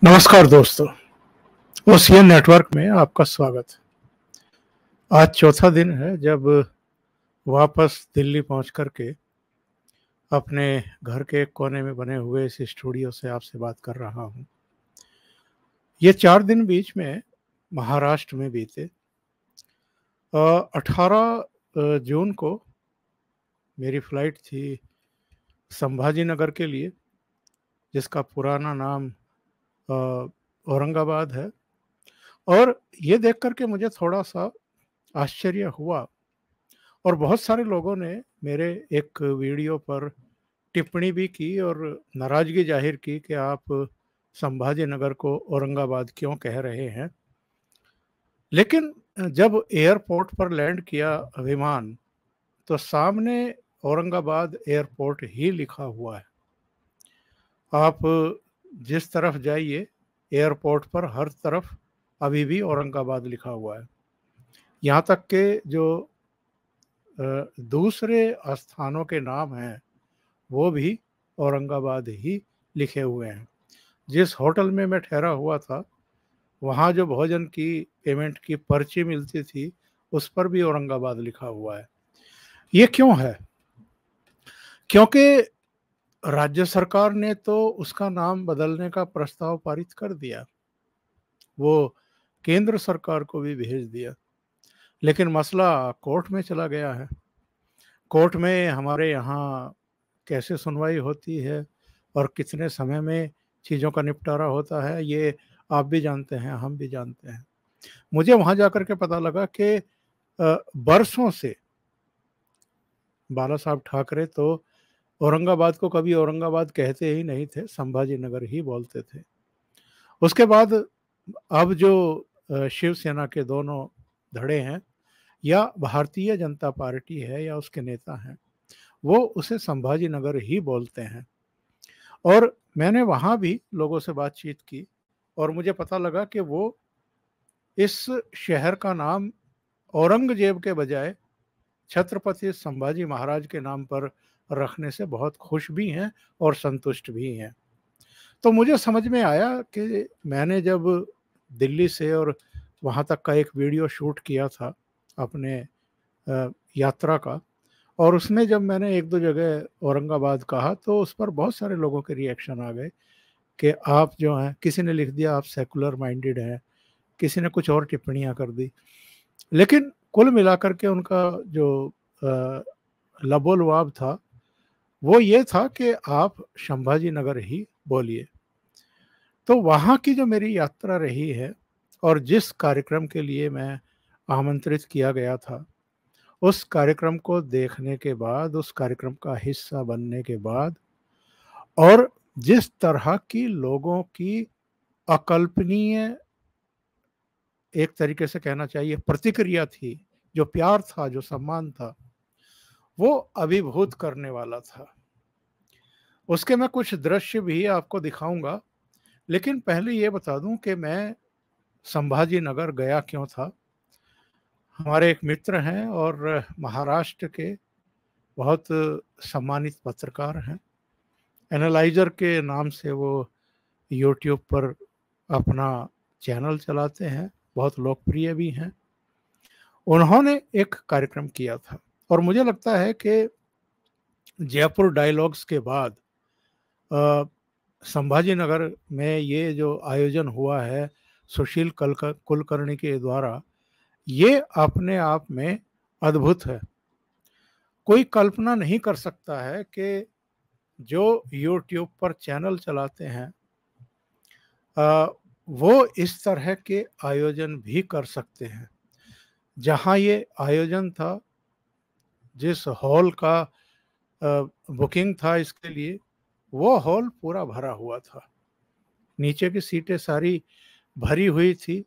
नमस्कार दोस्तों, ocean network में आपका स्वागत है। आज चौथा दिन है जब वापस दिल्ली पहुंच करके अपने घर के एक कोने में बने हुए इस स्टूडियो से आपसे बात कर रहा हूं। ये 4 दिन बीच में महाराष्ट्र में बीते। 18 जून को मेरी फ्लाइट थी संभाजी नगर के लिए, जिसका पुराना नाम औरंगाबाद है। और ये देख करके मुझे थोड़ा सा आश्चर्य हुआ और बहुत सारे लोगों ने मेरे एक वीडियो पर टिप्पणी भी की और नाराज़गी जाहिर की कि आप संभाजी नगर को औरंगाबाद क्यों कह रहे हैं। लेकिन जब एयरपोर्ट पर लैंड किया विमान, तो सामने औरंगाबाद एयरपोर्ट ही लिखा हुआ है। आप जिस तरफ जाइए एयरपोर्ट पर हर तरफ अभी भी औरंगाबाद लिखा हुआ है। यहाँ तक के जो दूसरे स्थानों के नाम हैं वो भी औरंगाबाद ही लिखे हुए हैं। जिस होटल में मैं ठहरा हुआ था, वहाँ जो भोजन की पेमेंट की पर्ची मिलती थी उस पर भी औरंगाबाद लिखा हुआ है। ये क्यों है? क्योंकि राज्य सरकार ने तो उसका नाम बदलने का प्रस्ताव पारित कर दिया, वो केंद्र सरकार को भी भेज दिया, लेकिन मसला कोर्ट में चला गया है। कोर्ट में हमारे यहाँ कैसे सुनवाई होती है और कितने समय में चीज़ों का निपटारा होता है, ये आप भी जानते हैं, हम भी जानते हैं। मुझे वहाँ जाकर के पता लगा कि बरसों से बाला साहब ठाकरे तो औरंगाबाद को कभी औरंगाबाद कहते ही नहीं थे, संभाजी नगर ही बोलते थे। उसके बाद अब जो शिवसेना के दोनों धड़े हैं या भारतीय जनता पार्टी है या उसके नेता हैं, वो उसे संभाजी नगर ही बोलते हैं। और मैंने वहाँ भी लोगों से बातचीत की और मुझे पता लगा कि वो इस शहर का नाम औरंगजेब के बजाय छत्रपति संभाजी महाराज के नाम पर रखने से बहुत खुश भी हैं और संतुष्ट भी हैं। तो मुझे समझ में आया कि मैंने जब दिल्ली से और वहाँ तक का एक वीडियो शूट किया था अपने यात्रा का, और उसमें जब मैंने एक दो जगह औरंगाबाद कहा तो उस पर बहुत सारे लोगों के रिएक्शन आ गए कि आप जो हैं, किसी ने लिख दिया आप सेकुलर माइंडेड हैं, किसी ने कुछ और टिप्पणियां कर दी। लेकिन कुल मिलाकर के उनका जो लबोलवाब था वो ये था कि आप संभाजी नगर ही बोलिए। तो वहाँ की जो मेरी यात्रा रही है और जिस कार्यक्रम के लिए मैं आमंत्रित किया गया था, उस कार्यक्रम को देखने के बाद, उस कार्यक्रम का हिस्सा बनने के बाद, और जिस तरह की लोगों की अकल्पनीय, एक तरीके से कहना चाहिए, प्रतिक्रिया थी, जो प्यार था, जो सम्मान था, वो अभिभूत करने वाला था। उसके मैं कुछ दृश्य भी आपको दिखाऊंगा, लेकिन पहले ये बता दूं कि मैं संभाजी नगर गया क्यों था। हमारे एक मित्र हैं और महाराष्ट्र के बहुत सम्मानित पत्रकार हैं, एनालाइजर के नाम से वो यूट्यूब पर अपना चैनल चलाते हैं, बहुत लोकप्रिय भी हैं। उन्होंने एक कार्यक्रम किया था और मुझे लगता है कि जयपुर डायलॉग्स के बाद संभाजी नगर में ये जो आयोजन हुआ है सुशील कुलकर्णी के द्वारा, ये अपने आप में अद्भुत है। कोई कल्पना नहीं कर सकता है कि जो यूट्यूब पर चैनल चलाते हैं वो इस तरह के आयोजन भी कर सकते हैं। जहाँ ये आयोजन था, जिस हॉल का बुकिंग था इसके लिए, वो हॉल पूरा भरा हुआ था। नीचे की सीटें सारी भरी हुई थी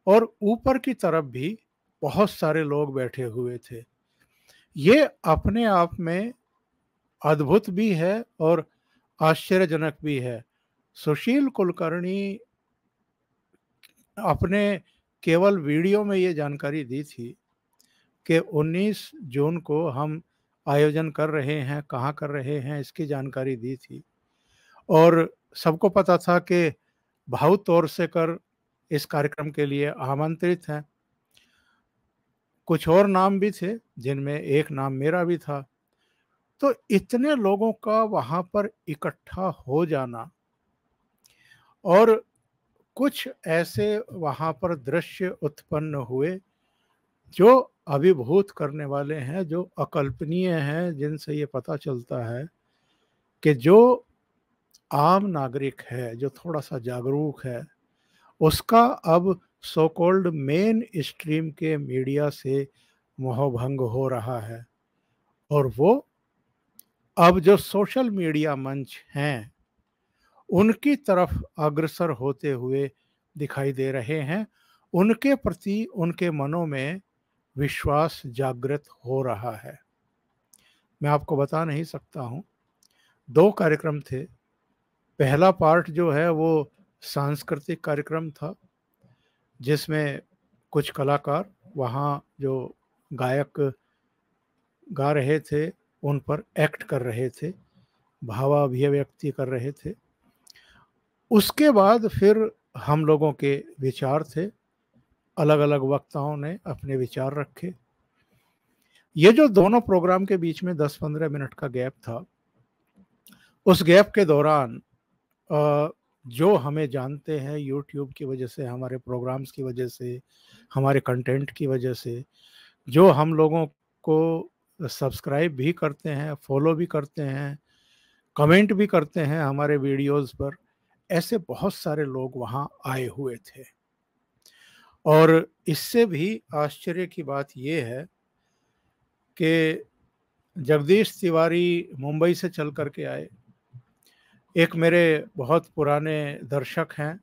और ऊपर की तरफ भी बहुत सारे लोग बैठे हुए थे। ये अपने आप में अद्भुत भी है और आश्चर्यजनक भी है। सुशील कुलकर्णी अपने केवल वीडियो में ये जानकारी दी थी कि 19 जून को हम आयोजन कर रहे हैं, कहाँ कर रहे हैं, इसकी जानकारी दी थी। और सबको पता था कि भाऊ तोरसेकर इस कार्यक्रम के लिए आमंत्रित हैं। कुछ और नाम भी थे जिनमें एक नाम मेरा भी था। तो इतने लोगों का वहां पर इकट्ठा हो जाना और कुछ ऐसे वहां पर दृश्य उत्पन्न हुए जो अभिभूत करने वाले हैं, जो अकल्पनीय हैं, जिनसे ये पता चलता है कि जो आम नागरिक है, जो थोड़ा सा जागरूक है, उसका अब सो कॉल्ड मेन स्ट्रीम के मीडिया से मोहभंग हो रहा है। और वो अब जो सोशल मीडिया मंच हैं उनकी तरफ अग्रसर होते हुए दिखाई दे रहे हैं। उनके प्रति उनके मनों में विश्वास जागृत हो रहा है। मैं आपको बता नहीं सकता हूँ, 2 कार्यक्रम थे। पहला पार्ट जो है वो सांस्कृतिक कार्यक्रम था, जिसमें कुछ कलाकार वहाँ जो गायक गा रहे थे उन पर एक्ट कर रहे थे, भावाभिव्यक्ति कर रहे थे। उसके बाद फिर हम लोगों के विचार थे, अलग अलग वक्ताओं ने अपने विचार रखे। ये जो दोनों प्रोग्राम के बीच में 10-15 मिनट का गैप था, उस गैप के दौरान जो हमें जानते हैं यूट्यूब की वजह से, हमारे प्रोग्राम्स की वजह से, हमारे कंटेंट की वजह से, जो हम लोगों को सब्सक्राइब भी करते हैं, फॉलो भी करते हैं, कमेंट भी करते हैं हमारे वीडियोस पर, ऐसे बहुत सारे लोग वहाँ आए हुए थे। और इससे भी आश्चर्य की बात ये है कि जगदीश तिवारी मुंबई से चल करके आए। एक मेरे बहुत पुराने दर्शक हैं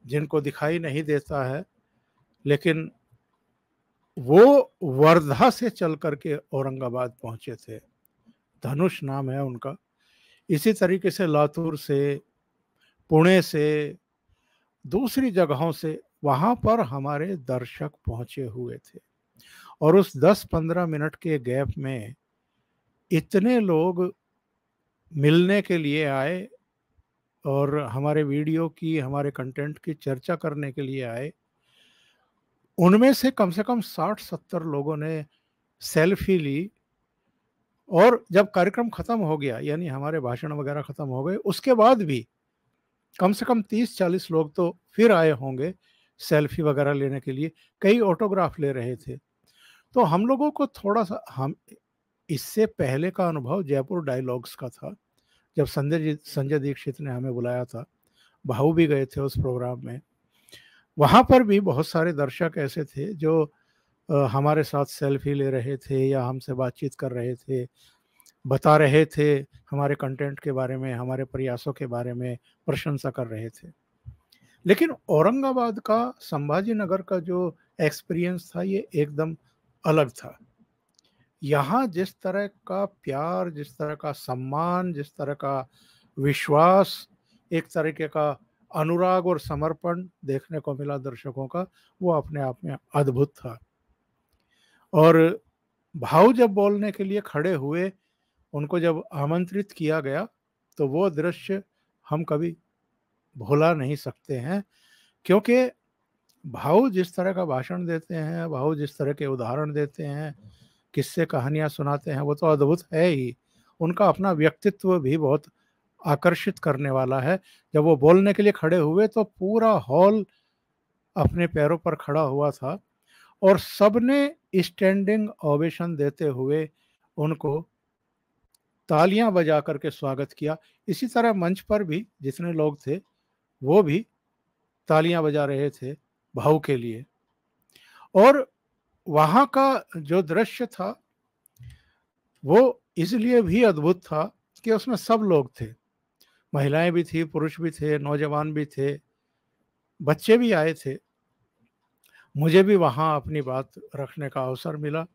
जिनको दिखाई नहीं देता है, लेकिन वो वर्धा से चल करके औरंगाबाद पहुंचे थे। धनुष नाम है उनका। इसी तरीके से लातूर से, पुणे से, दूसरी जगहों से वहां पर हमारे दर्शक पहुंचे हुए थे। और उस 10-15 मिनट के गैप में इतने लोग मिलने के लिए आए और हमारे वीडियो की, हमारे कंटेंट की चर्चा करने के लिए आए। उनमें से कम 60-70 लोगों ने सेल्फी ली। और जब कार्यक्रम खत्म हो गया, यानी हमारे भाषण वगैरह खत्म हो गए, उसके बाद भी कम से कम 30-40 लोग तो फिर आए होंगे सेल्फी वगैरह लेने के लिए। कई ऑटोग्राफ ले रहे थे। तो हम लोगों को थोड़ा सा, हम इससे पहले का अनुभव जयपुर डायलॉग्स का था, जब संजय दीक्षित ने हमें बुलाया था। भाऊ भी गए थे उस प्रोग्राम में। वहाँ पर भी बहुत सारे दर्शक ऐसे थे जो हमारे साथ सेल्फी ले रहे थे या हमसे बातचीत कर रहे थे, बता रहे थे हमारे कंटेंट के बारे में, हमारे प्रयासों के बारे में, प्रशंसा कर रहे थे। लेकिन औरंगाबाद का, संभाजी नगर का जो एक्सपीरियंस था ये एकदम अलग था। यहाँ जिस तरह का प्यार, जिस तरह का सम्मान, जिस तरह का विश्वास, एक तरीके का अनुराग और समर्पण देखने को मिला दर्शकों का, वो अपने आप में अद्भुत था। और भाव जब बोलने के लिए खड़े हुए, उनको जब आमंत्रित किया गया, तो वो दृश्य हम कभी भुला नहीं सकते हैं। क्योंकि भाव जिस तरह का भाषण देते हैं, भाव जिस तरह के उदाहरण देते हैं, किस्से कहानियां सुनाते हैं, वो तो अद्भुत है ही। उनका अपना व्यक्तित्व भी बहुत आकर्षित करने वाला है। जब वो बोलने के लिए खड़े हुए तो पूरा हॉल अपने पैरों पर खड़ा हुआ था और सबने स्टैंडिंग ओवेशन देते हुए उनको तालियां बजा करके स्वागत किया। इसी तरह मंच पर भी जितने लोग थे वो भी तालियां बजा रहे थे भाव के लिए। और वहां का जो दृश्य था वो इसलिए भी अद्भुत था कि उसमें सब लोग थे। महिलाएं भी थी, पुरुष भी थे, नौजवान भी थे, बच्चे भी आए थे। मुझे भी वहाँ अपनी बात रखने का अवसर मिला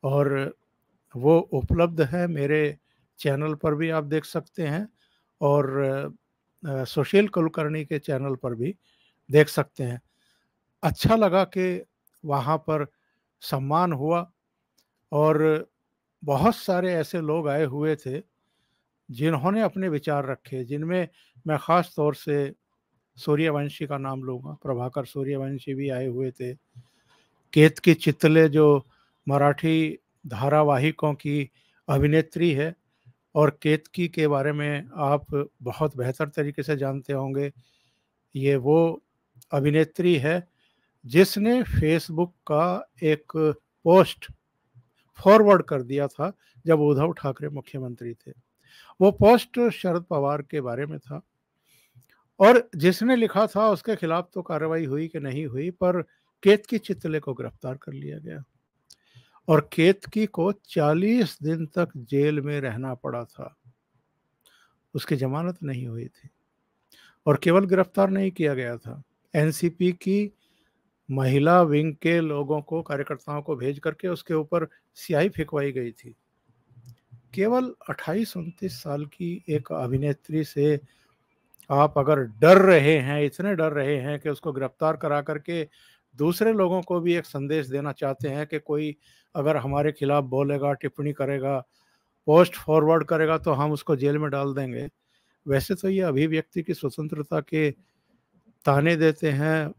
और वो उपलब्ध है मेरे चैनल पर भी, आप देख सकते हैं। और सुशील कुलकर्णी के चैनल पर भी देख सकते हैं। अच्छा लगा कि वहाँ पर सम्मान हुआ और बहुत सारे ऐसे लोग आए हुए थे जिन्होंने अपने विचार रखे, जिनमें मैं ख़ास तौर से सूर्यवंशी का नाम लूँगा, प्रभाकर सूर्यवंशी भी आए हुए थे। केतकी चितले जो मराठी धारावाहिकों की अभिनेत्री है, और केतकी के बारे में आप बहुत बेहतर तरीके से जानते होंगे। ये वो अभिनेत्री है जिसने फ़ेसबुक का एक पोस्ट फॉरवर्ड कर दिया था जब उद्धव ठाकरे मुख्यमंत्री थे। वो पोस्ट शरद पवार के बारे में था, और जिसने लिखा था उसके खिलाफ तो कार्रवाई हुई कि नहीं हुई, पर केतकी चितले को गिरफ्तार कर लिया गया और केतकी को 40 दिन तक जेल में रहना पड़ा था। उसकी जमानत नहीं हुई थी, और केवल गिरफ्तार नहीं किया गया था, एनसीपी की महिला विंग के लोगों को, कार्यकर्ताओं को भेज करके उसके ऊपर स्याही फेंकवाई गई थी। केवल 28-29 साल की एक अभिनेत्री से आप अगर डर रहे हैं, इतने डर रहे हैं कि उसको गिरफ्तार करा करके दूसरे लोगों को भी एक संदेश देना चाहते हैं कि कोई अगर हमारे खिलाफ बोलेगा, टिप्पणी करेगा, पोस्ट फॉरवर्ड करेगा तो हम उसको जेल में डाल देंगे। वैसे तो ये अभिव्यक्ति की स्वतंत्रता के ताने देते हैं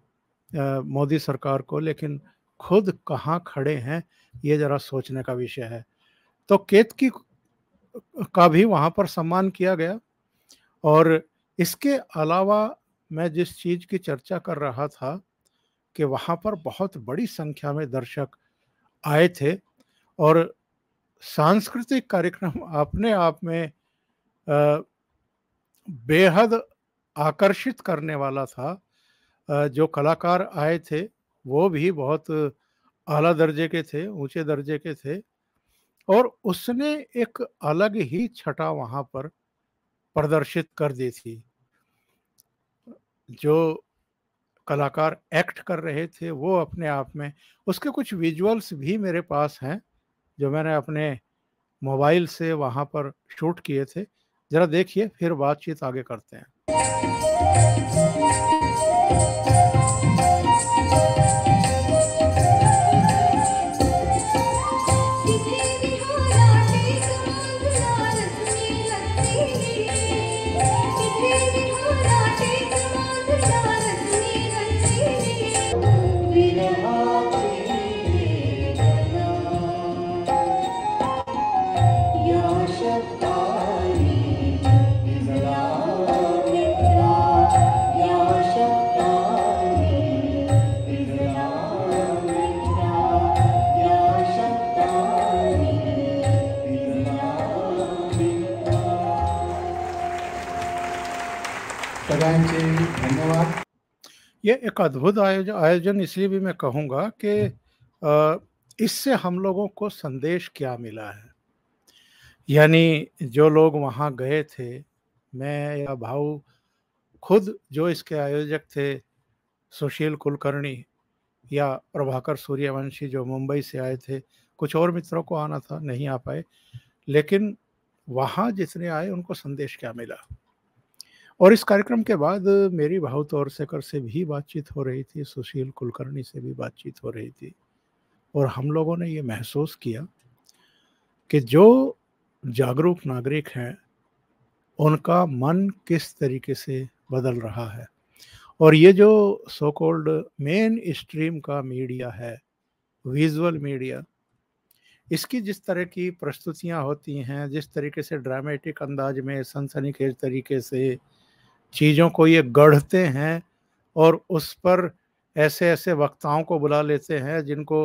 मोदी सरकार को, लेकिन खुद कहाँ खड़े हैं ये जरा सोचने का विषय है। तो केतकी का भी वहाँ पर सम्मान किया गया, और इसके अलावा मैं जिस चीज़ की चर्चा कर रहा था कि वहाँ पर बहुत बड़ी संख्या में दर्शक आए थे, और सांस्कृतिक कार्यक्रम अपने आप में बेहद आकर्षित करने वाला था। जो कलाकार आए थे वो भी बहुत आला दर्जे के थे, ऊंचे दर्जे के थे, और उसने एक अलग ही छटा वहाँ पर प्रदर्शित कर दी थी। जो कलाकार एक्ट कर रहे थे वो अपने आप में, उसके कुछ विजुअल्स भी मेरे पास हैं जो मैंने अपने मोबाइल से वहाँ पर शूट किए थे। ज़रा देखिए, फिर बातचीत आगे करते हैं। सगळ्यांचे धन्यवाद। ये एक अद्भुत आयोजन इसलिए भी मैं कहूँगा कि इससे हम लोगों को संदेश क्या मिला है। यानी जो लोग वहाँ गए थे, मैं या भाऊ खुद जो इसके आयोजक थे, सुशील कुलकर्णी या प्रभाकर सूर्यवंशी जो मुंबई से आए थे, कुछ और मित्रों को आना था, नहीं आ पाए, लेकिन वहाँ जितने आए उनको संदेश क्या मिला। और इस कार्यक्रम के बाद मेरी भाऊ तोरसेकर से भी बातचीत हो रही थी, सुशील कुलकर्णी से भी बातचीत हो रही थी, और हम लोगों ने ये महसूस किया कि जो जागरूक नागरिक हैं उनका मन किस तरीके से बदल रहा है, और ये जो सो कॉल्ड मेन स्ट्रीम का मीडिया है, विजुअल मीडिया, इसकी जिस तरह की प्रस्तुतियां होती हैं, जिस तरीके से ड्रामेटिक अंदाज में सनसनीखेज तरीके से चीज़ों को ये गढ़ते हैं, और उस पर ऐसे ऐसे वक्ताओं को बुला लेते हैं जिनको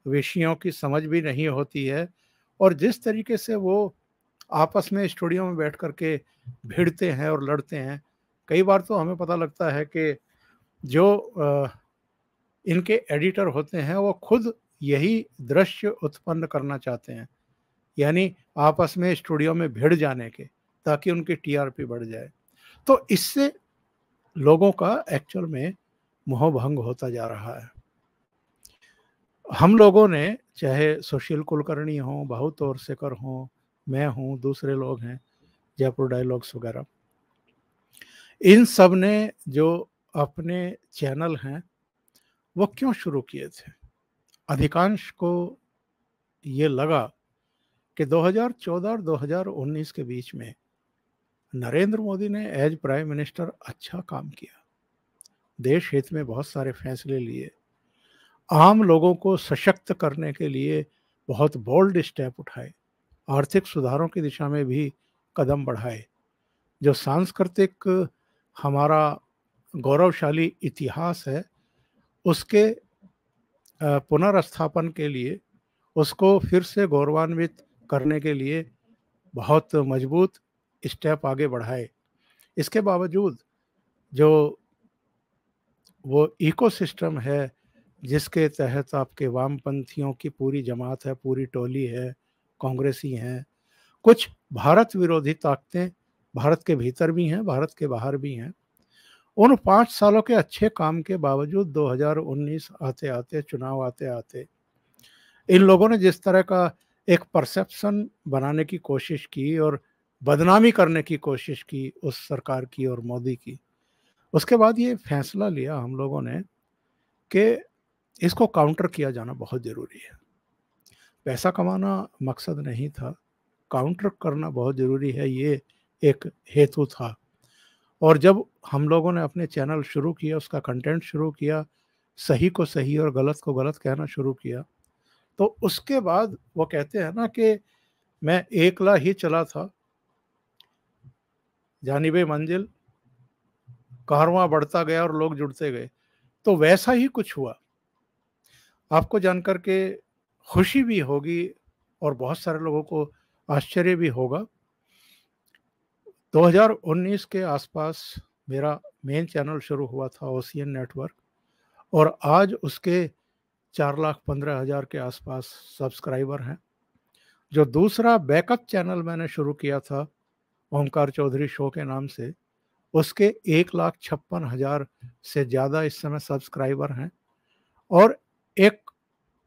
विषयों की समझ भी नहीं होती है, और जिस तरीके से वो आपस में स्टूडियो में बैठ कर के भिड़ते हैं और लड़ते हैं, कई बार तो हमें पता लगता है कि जो इनके एडिटर होते हैं वो खुद यही दृश्य उत्पन्न करना चाहते हैं, यानी आपस में स्टूडियो में भिड़ जाने के, ताकि उनकी टीआरपी बढ़ जाए। तो इससे लोगों का एक्चुअल में मोहभंग होता जा रहा है। हम लोगों ने, चाहे सुशील कुलकर्णी हों, भाऊ तोरसेकर हों, मैं हूँ, दूसरे लोग हैं, जयपुर डायलॉग्स वगैरह, इन सब ने जो अपने चैनल हैं वो क्यों शुरू किए थे? अधिकांश को ये लगा कि 2014 और 2019 के बीच में नरेंद्र मोदी ने एज प्राइम मिनिस्टर अच्छा काम किया, देश हित में बहुत सारे फैसले लिए, आम लोगों को सशक्त करने के लिए बहुत बोल्ड स्टेप उठाए, आर्थिक सुधारों की दिशा में भी कदम बढ़ाए। जो सांस्कृतिक हमारा गौरवशाली इतिहास है, उसके पुनर्स्थापन के लिए, उसको फिर से गौरवान्वित करने के लिए बहुत मजबूत स्टेप आगे बढ़ाए। इसके बावजूद जो वो इकोसिस्टम है जिसके तहत आपके वामपंथियों की पूरी जमात है, पूरी टोली है, कांग्रेसी हैं, कुछ भारत विरोधी ताकतें भारत के भीतर भी हैं, भारत के बाहर भी हैं। उन 5 सालों के अच्छे काम के बावजूद 2019 आते आते, चुनाव आते आते, इन लोगों ने जिस तरह का एक परसेप्शन बनाने की कोशिश की और बदनामी करने की कोशिश की उस सरकार की और मोदी की, उसके बाद ये फैसला लिया हम लोगों ने कि इसको काउंटर किया जाना बहुत ज़रूरी है। पैसा कमाना मकसद नहीं था, काउंटर करना बहुत ज़रूरी है, ये एक हेतु था। और जब हम लोगों ने अपने चैनल शुरू किया, उसका कंटेंट शुरू किया, सही को सही और गलत को गलत कहना शुरू किया, तो उसके बाद वो कहते हैं ना कि मैं एकला ही चला था, जानिबे मंजिल, कारवां बढ़ता गया और लोग जुड़ते गए। तो वैसा ही कुछ हुआ। आपको जानकर के खुशी भी होगी और बहुत सारे लोगों को आश्चर्य भी होगा। 2019 के आसपास मेरा मेन चैनल शुरू हुआ था, ओशियन नेटवर्क, और आज उसके 4,15,000 के आसपास सब्सक्राइबर हैं। जो दूसरा बैकअप चैनल मैंने शुरू किया था, ओमकार चौधरी शो के नाम से, उसके 1,56,000 से ज़्यादा इस समय सब्सक्राइबर हैं। और एक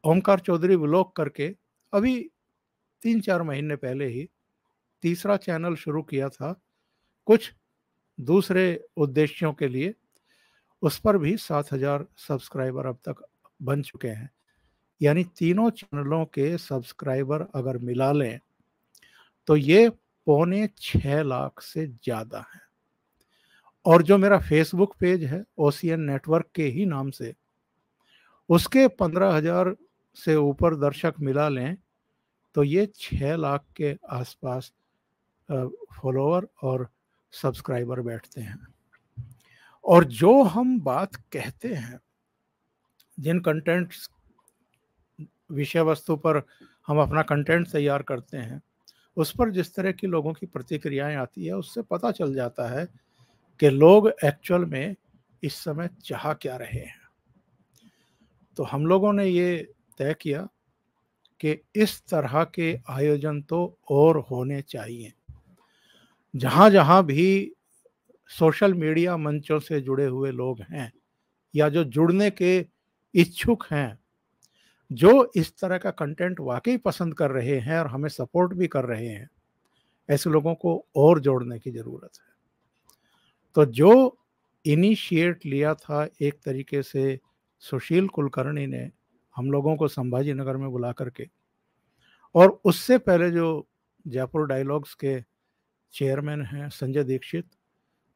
ओमकार चौधरी व्लॉग करके अभी 3-4 महीने पहले ही तीसरा चैनल शुरू किया था, कुछ दूसरे उद्देश्यों के लिए। उस पर भी 7,000 सब्सक्राइबर अब तक बन चुके हैं। यानी तीनों चैनलों के सब्सक्राइबर अगर मिला लें तो ये 6.25 लाख से ज़्यादा है। और जो मेरा फेसबुक पेज है ओशियन नेटवर्क के ही नाम से, उसके 15,000 से ऊपर दर्शक मिला लें तो ये 6 लाख के आसपास फॉलोअर और सब्सक्राइबर बैठते हैं। और जो हम बात कहते हैं, जिन कंटेंट्स विषय वस्तु पर हम अपना कंटेंट तैयार करते हैं, उस पर जिस तरह की लोगों की प्रतिक्रियाएं आती है, उससे पता चल जाता है कि लोग एक्चुअल में इस समय चाह क्या रहे हैं। तो हम लोगों ने ये तय किया कि इस तरह के आयोजन तो और होने चाहिए। जहाँ जहाँ भी सोशल मीडिया मंचों से जुड़े हुए लोग हैं या जो जुड़ने के इच्छुक हैं, जो इस तरह का कंटेंट वाकई पसंद कर रहे हैं और हमें सपोर्ट भी कर रहे हैं, ऐसे लोगों को और जोड़ने की ज़रूरत है। तो जो इनिशिएट लिया था एक तरीके से सुशील कुलकर्णी ने हम लोगों को संभाजी नगर में बुला करके, और उससे पहले जो जयपुर डायलॉग्स के चेयरमैन हैं संजय दीक्षित,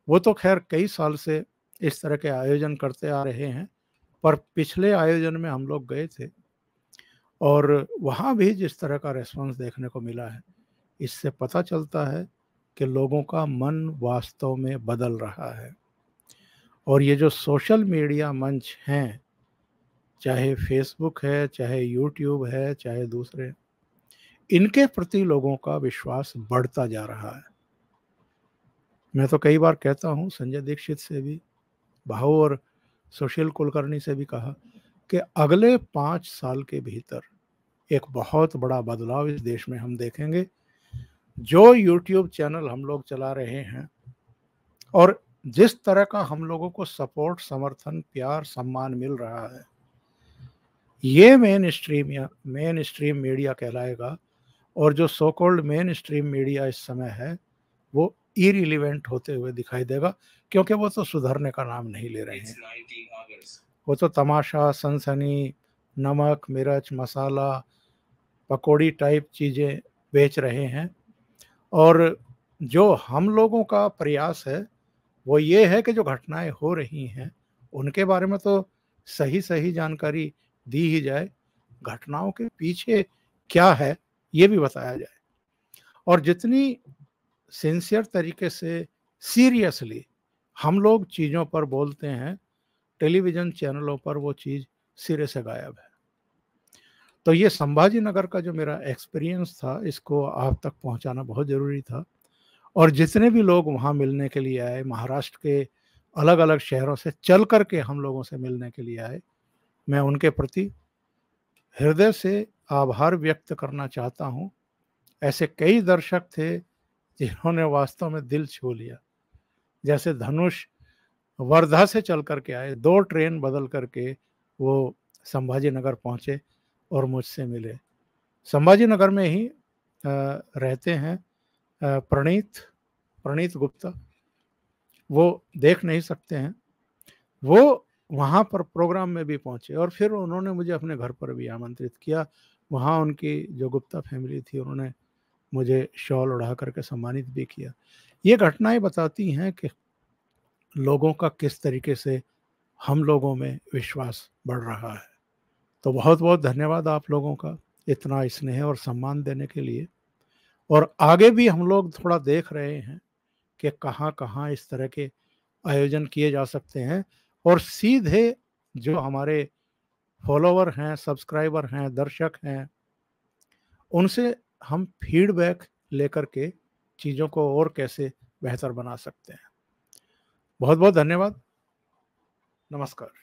वो तो खैर कई साल से इस तरह के आयोजन करते आ रहे हैं, पर पिछले आयोजन में हम लोग गए थे और वहाँ भी जिस तरह का रेस्पॉन्स देखने को मिला है, इससे पता चलता है कि लोगों का मन वास्तव में बदल रहा है। और ये जो सोशल मीडिया मंच हैं, चाहे फेसबुक है, चाहे यूट्यूब है, चाहे दूसरे, इनके प्रति लोगों का विश्वास बढ़ता जा रहा है। मैं तो कई बार कहता हूँ, संजय दीक्षित से भी, भाऊ और सुशील कुलकर्णी से भी कहा कि अगले 5 साल के भीतर एक बहुत बड़ा बदलाव इस देश में हम देखेंगे। जो यूट्यूब चैनल हम लोग चला रहे हैं और जिस तरह का हम लोगों को सपोर्ट, समर्थन, प्यार, सम्मान मिल रहा है, ये मेन स्ट्रीम मीडिया कहलाएगा। और जो so called main stream media इस समय है, वो इरिलीवेंट होते हुए दिखाई देगा, क्योंकि वो तो सुधरने का नाम नहीं ले रहे हैं। वो तो तमाशा, सनसनी, नमक, मिर्च, मसाला, पकौड़ी टाइप चीज़ें बेच रहे हैं। और जो हम लोगों का प्रयास है वो ये है कि जो घटनाएं हो रही हैं उनके बारे में तो सही जानकारी दी ही जाए, घटनाओं के पीछे क्या है ये भी बताया जाए। और जितनी सिंसियर तरीके से सीरियसली हम लोग चीज़ों पर बोलते हैं, टेलीविज़न चैनलों पर वो चीज़ सिरे से गायब है। तो ये संभाजी नगर का जो मेरा एक्सपीरियंस था, इसको आप तक पहुंचाना बहुत ज़रूरी था। और जितने भी लोग वहाँ मिलने के लिए आए, महाराष्ट्र के अलग-अलग शहरों से चल कर के हम लोगों से मिलने के लिए आए, मैं उनके प्रति हृदय से आभार व्यक्त करना चाहता हूँ। ऐसे कई दर्शक थे जिन्होंने वास्तव में दिल छू लिया। जैसे धनुष वर्धा से चल कर के आए, 2 ट्रेन बदल करके वो संभाजी नगर पहुँचे और मुझसे मिले। संभाजी नगर में ही रहते हैं प्रणीत गुप्ता, वो देख नहीं सकते हैं। वो वहाँ पर प्रोग्राम में भी पहुँचे और फिर उन्होंने मुझे अपने घर पर भी आमंत्रित किया। वहाँ उनकी जो गुप्ता फैमिली थी, उन्होंने मुझे शॉल ओढ़ा करके सम्मानित भी किया। ये घटनाएँ बताती हैं कि लोगों का किस तरीके से हम लोगों में विश्वास बढ़ रहा है। तो बहुत-बहुत धन्यवाद आप लोगों का इतना स्नेह और सम्मान देने के लिए। और आगे भी हम लोग थोड़ा देख रहे हैं कि कहाँ-कहाँ इस तरह के आयोजन किए जा सकते हैं और सीधे जो हमारे फॉलोवर हैं, सब्सक्राइबर हैं, दर्शक हैं, उनसे हम फीडबैक लेकर के चीज़ों को और कैसे बेहतर बना सकते हैं। बहुत-बहुत धन्यवाद। नमस्कार।